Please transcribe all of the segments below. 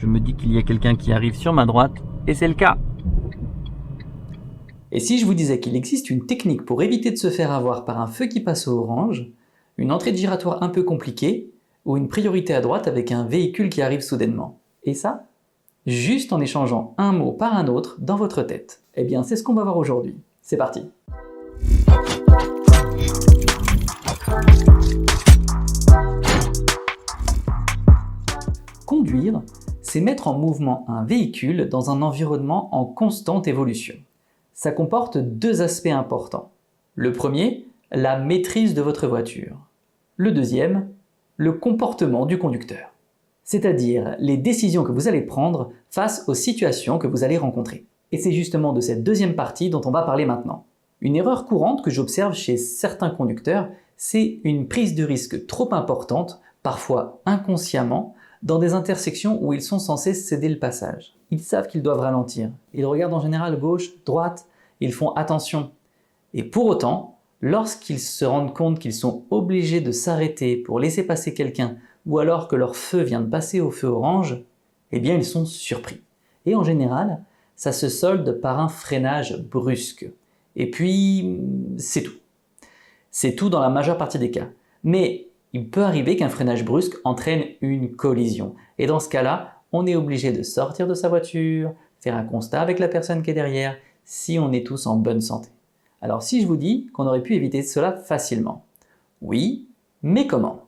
Je me dis qu'il y a quelqu'un qui arrive sur ma droite, et c'est le cas. Et si je vous disais qu'il existe une technique pour éviter de se faire avoir par un feu qui passe au orange, une entrée de giratoire un peu compliquée, ou une priorité à droite avec un véhicule qui arrive soudainement? Et ça, juste en échangeant un mot par un autre dans votre tête. Eh bien, c'est ce qu'on va voir aujourd'hui. C'est parti! Conduire, c'est mettre en mouvement un véhicule dans un environnement en constante évolution. Ça comporte deux aspects importants. Le premier, la maîtrise de votre voiture. Le deuxième, le comportement du conducteur. C'est-à-dire les décisions que vous allez prendre face aux situations que vous allez rencontrer. Et c'est justement de cette deuxième partie dont on va parler maintenant. Une erreur courante que j'observe chez certains conducteurs, c'est une prise de risque trop importante, parfois inconsciemment, dans des intersections où ils sont censés céder le passage. Ils savent qu'ils doivent ralentir. Ils regardent en général gauche, droite, ils font attention. Et pour autant, lorsqu'ils se rendent compte qu'ils sont obligés de s'arrêter pour laisser passer quelqu'un ou alors que leur feu vient de passer au feu orange, eh bien ils sont surpris. Et en général, ça se solde par un freinage brusque. Et puis, c'est tout. C'est tout dans la majeure partie des cas. Mais il peut arriver qu'un freinage brusque entraîne une collision. Et dans ce cas-là, on est obligé de sortir de sa voiture, faire un constat avec la personne qui est derrière, si on est tous en bonne santé. Alors si je vous dis qu'on aurait pu éviter cela facilement, oui, mais comment?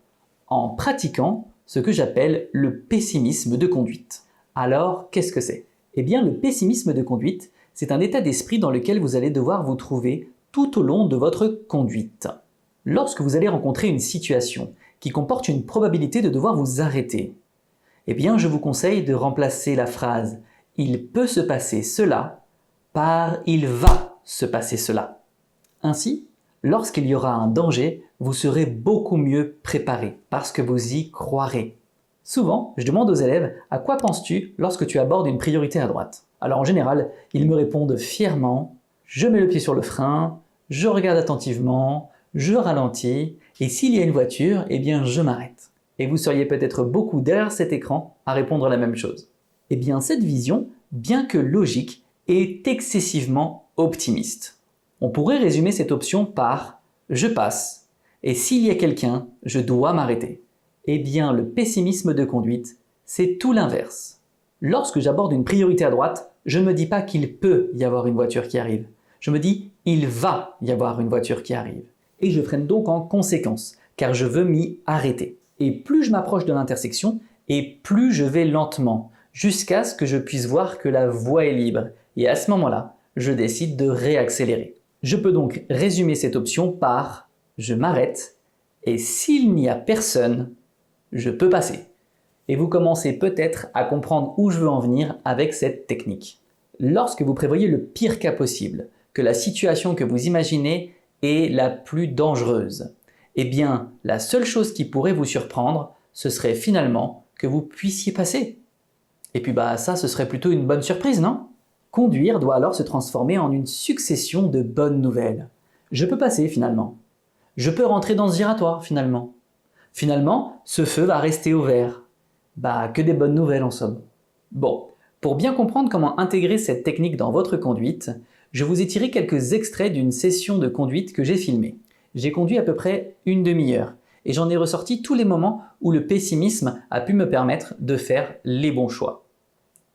En pratiquant ce que j'appelle le pessimisme de conduite. Alors, qu'est-ce que c'est? Eh bien, le pessimisme de conduite, c'est un état d'esprit dans lequel vous allez devoir vous trouver tout au long de votre conduite. Lorsque vous allez rencontrer une situation qui comporte une probabilité de devoir vous arrêter, eh bien, je vous conseille de remplacer la phrase « il peut se passer cela » par « il va se passer cela ». Ainsi, lorsqu'il y aura un danger, vous serez beaucoup mieux préparé parce que vous y croirez. Souvent, je demande aux élèves « à quoi penses-tu lorsque tu abordes une priorité à droite ?» Alors en général, ils me répondent fièrement « je mets le pied sur le frein, je regarde attentivement, je ralentis et s'il y a une voiture, eh bien je m'arrête. » Et vous seriez peut-être beaucoup derrière cet écran à répondre la même chose. Eh bien cette vision, bien que logique, est excessivement optimiste. On pourrait résumer cette option par « je passe et s'il y a quelqu'un, je dois m'arrêter ». Eh bien le pessimisme de conduite, c'est tout l'inverse. Lorsque j'aborde une priorité à droite, je ne me dis pas qu'il peut y avoir une voiture qui arrive. Je me dis « il va y avoir une voiture qui arrive ». Et je freine donc en conséquence, car je veux m'y arrêter. Et plus je m'approche de l'intersection, et plus je vais lentement, jusqu'à ce que je puisse voir que la voie est libre. Et à ce moment-là, je décide de réaccélérer. Je peux donc résumer cette option par « je m'arrête, et s'il n'y a personne, je peux passer ». Et vous commencez peut-être à comprendre où je veux en venir avec cette technique. Lorsque vous prévoyez le pire cas possible, que la situation que vous imaginez est la plus dangereuse, eh bien, la seule chose qui pourrait vous surprendre, ce serait finalement que vous puissiez passer. Et puis ça, ce serait plutôt une bonne surprise, non? Conduire doit alors se transformer en une succession de bonnes nouvelles. Je peux passer finalement. Je peux rentrer dans ce giratoire finalement. Finalement, ce feu va rester au vert. Que des bonnes nouvelles en somme. Bon, pour bien comprendre comment intégrer cette technique dans votre conduite, je vous ai tiré quelques extraits d'une session de conduite que j'ai filmée. J'ai conduit à peu près une demi-heure et j'en ai ressorti tous les moments où le pessimisme a pu me permettre de faire les bons choix.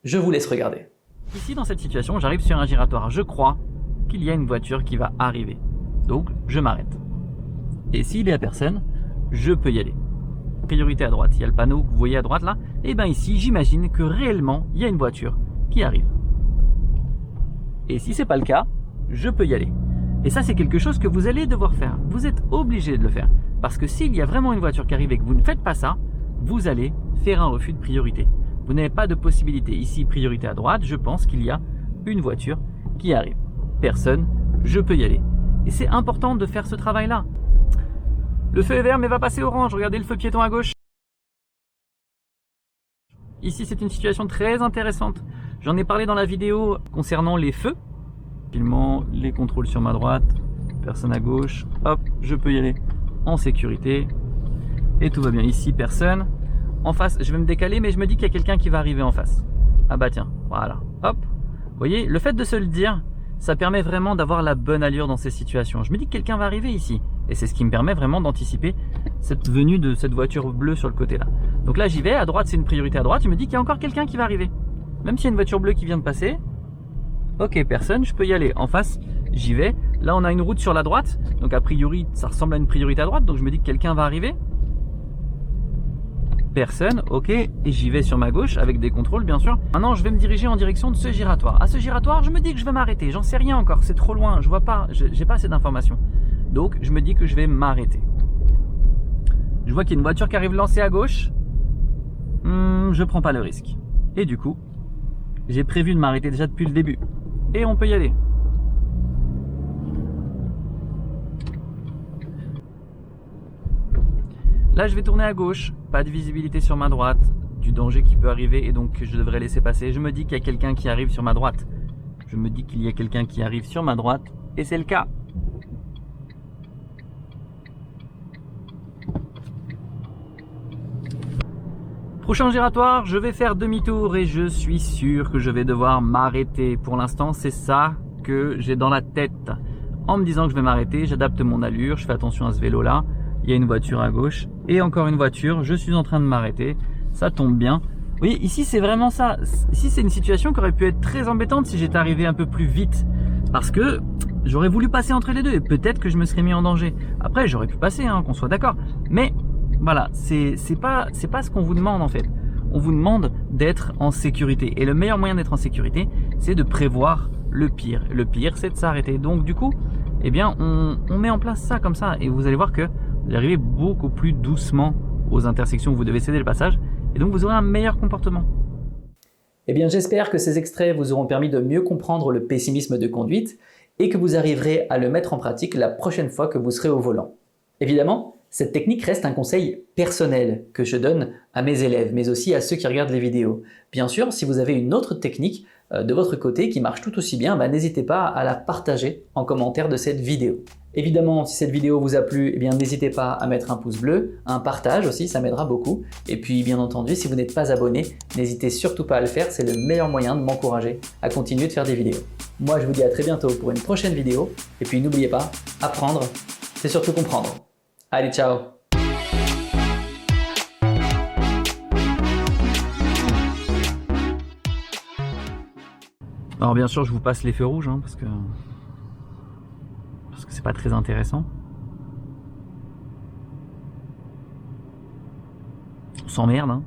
Je vous laisse regarder. Ici, dans cette situation, j'arrive sur un giratoire. Je crois qu'il y a une voiture qui va arriver. Donc, je m'arrête. Et s'il n'y a personne, je peux y aller. Priorité à droite. Il y a le panneau que vous voyez à droite là. Et bien ici, j'imagine que réellement, il y a une voiture qui arrive. Et si ce n'est pas le cas, je peux y aller. Et ça, c'est quelque chose que vous allez devoir faire. Vous êtes obligé de le faire. Parce que s'il y a vraiment une voiture qui arrive et que vous ne faites pas ça, vous allez faire un refus de priorité. Vous n'avez pas de possibilité. Ici, priorité à droite, je pense qu'il y a une voiture qui arrive. Personne, je peux y aller. Et c'est important de faire ce travail-là. Le feu est vert mais va passer orange. Regardez le feu piéton à gauche. Ici, c'est une situation très intéressante. J'en ai parlé dans la vidéo concernant les feux. Filmant les contrôles sur ma droite, personne à gauche. Hop, je peux y aller en sécurité. Et tout va bien. Ici, personne. en face, je vais me décaler, mais je me dis qu'il y a quelqu'un qui va arriver en face. Ah bah tiens, voilà, hop. Vous voyez, le fait de se le dire, ça permet vraiment d'avoir la bonne allure dans ces situations. Je me dis que quelqu'un va arriver ici. Et c'est ce qui me permet vraiment d'anticiper cette venue de cette voiture bleue sur le côté là. Donc là j'y vais, à droite c'est une priorité à droite, je me dis qu'il y a encore quelqu'un qui va arriver. Même s'il y a une voiture bleue qui vient de passer, ok, personne, je peux y aller. En face, j'y vais. Là on a une route sur la droite, donc a priori ça ressemble à une priorité à droite, donc je me dis que quelqu'un va arriver. Personne, ok, et j'y vais sur ma gauche avec des contrôles bien sûr. Maintenant je vais me diriger en direction de ce giratoire. À ce giratoire, je me dis que je vais m'arrêter, j'en sais rien encore, c'est trop loin, je vois pas, j'ai pas assez d'informations. Donc je me dis que je vais m'arrêter. Je vois qu'il y a une voiture qui arrive lancée à gauche. Je prends pas le risque. Et du coup, j'ai prévu de m'arrêter déjà depuis le début. Et on peut y aller. Là je vais tourner à gauche, pas de visibilité sur ma droite, du danger qui peut arriver et donc je devrais laisser passer. Je me dis qu'il y a quelqu'un qui arrive sur ma droite. Je me dis qu'il y a quelqu'un qui arrive sur ma droite et c'est le cas. Prochain giratoire, je vais faire demi-tour et je suis sûr que je vais devoir m'arrêter. Pour l'instant, c'est ça que j'ai dans la tête. En me disant que je vais m'arrêter, j'adapte mon allure, je fais attention à ce vélo-là. Il y a une voiture à gauche et encore une voiture. Je suis en train de m'arrêter. Ça tombe bien. Vous voyez, ici, c'est vraiment ça. Ici, c'est une situation qui aurait pu être très embêtante si j'étais arrivé un peu plus vite. Parce que j'aurais voulu passer entre les deux et peut-être que je me serais mis en danger. Après, j'aurais pu passer, hein, qu'on soit d'accord. Mais voilà, c'est pas ce qu'on vous demande en fait. On vous demande d'être en sécurité. Et le meilleur moyen d'être en sécurité, c'est de prévoir le pire. Le pire, c'est de s'arrêter. Donc du coup, eh bien, on met en place ça comme ça. Et vous allez voir que vous arrivez beaucoup plus doucement aux intersections où vous devez céder le passage. Et donc, vous aurez un meilleur comportement. Eh bien, j'espère que ces extraits vous auront permis de mieux comprendre le pessimisme de conduite et que vous arriverez à le mettre en pratique la prochaine fois que vous serez au volant. Évidemment, cette technique reste un conseil personnel que je donne à mes élèves, mais aussi à ceux qui regardent les vidéos. Bien sûr, si vous avez une autre technique de votre côté qui marche tout aussi bien, n'hésitez pas à la partager en commentaire de cette vidéo. Évidemment, si cette vidéo vous a plu, eh bien n'hésitez pas à mettre un pouce bleu, un partage aussi, ça m'aidera beaucoup. Et puis bien entendu, si vous n'êtes pas abonné, n'hésitez surtout pas à le faire, c'est le meilleur moyen de m'encourager à continuer de faire des vidéos. Moi, je vous dis à très bientôt pour une prochaine vidéo. Et puis n'oubliez pas, apprendre, c'est surtout comprendre. Allez, ciao! Alors bien sûr, je vous passe les feux rouges, hein, parce que c'est pas très intéressant. On s'emmerde, hein.